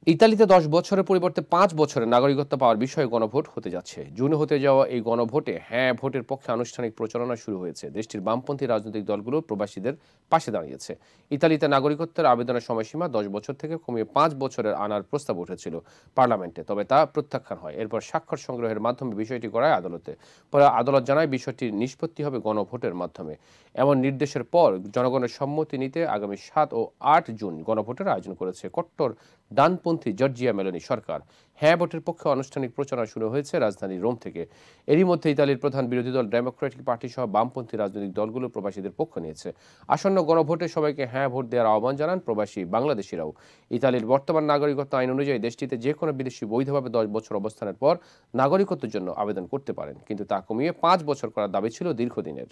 ইতালিতে ১০ বছরের পরিবর্তে ৫ বছরের নাগরিকত্ব পাওয়ার বিষয়ে গণভোট হতে যাচ্ছে। জুনে হতে যাওয়া এই গণভোটে হ্যাঁ ভোটের পক্ষে আনুষ্ঠানিক প্রচারণা শুরু হয়েছে। দেশটির বামপন্থী রাজনৈতিক দলগুলো প্রবাসীদের পাশে দাঁড়িয়েছে। ইতালিতে নাগরিকত্বের আবেদনের সময়সীমা ১০ বছর থেকে কমিয়ে ৫ বছরের আনার প্রস্তাব উঠেছিল পার্লামেন্টে, তবে তা প্রত্যাখ্যান হয়। এরপর স্বাক্ষর সংগ্রহের মাধ্যমে বিষয়টি করায় আদালতে। পরে আদালত জানায় বিষয়টির নিষ্পত্তি হবে গণভোটের মাধ্যমে। এমন নির্দেশের পর জনগণের সম্মতি নিতে আগামী ৭ ও ৮ জুন গণভোটের আয়োজন করেছে কট্টর ডানপন্থী জর্জিয়া মেলোনি সরকার। হ্যাঁ ভোটের পক্ষে আনুষ্ঠানিক প্রচারণা শুরু হয়েছে রাজধানী রোম থেকে। এরই মধ্যে ইতালির প্রধান বিরোধী দল ডেমোক্রেটিক পার্টি সহ বামপন্থী রাজনৈতিক দলগুলো প্রবাসীদের পক্ষ নিয়েছে। আসন্ন গণভোটে সবাইকে হ্যাঁ ভোট দেওয়ার আহ্বান জানান প্রবাসী বাংলাদেশিরাও। ইতালির বর্তমান নাগরিকত্ব আইন অনুযায়ী দেশটিতে যে কোনো বিদেশি বৈধভাবে ১০ বছর অবস্থানের পর নাগরিকত্বের জন্য আবেদন করতে পারেন, কিন্তু তা কমিয়ে ৫ বছর করার দাবি ছিল দীর্ঘদিনের।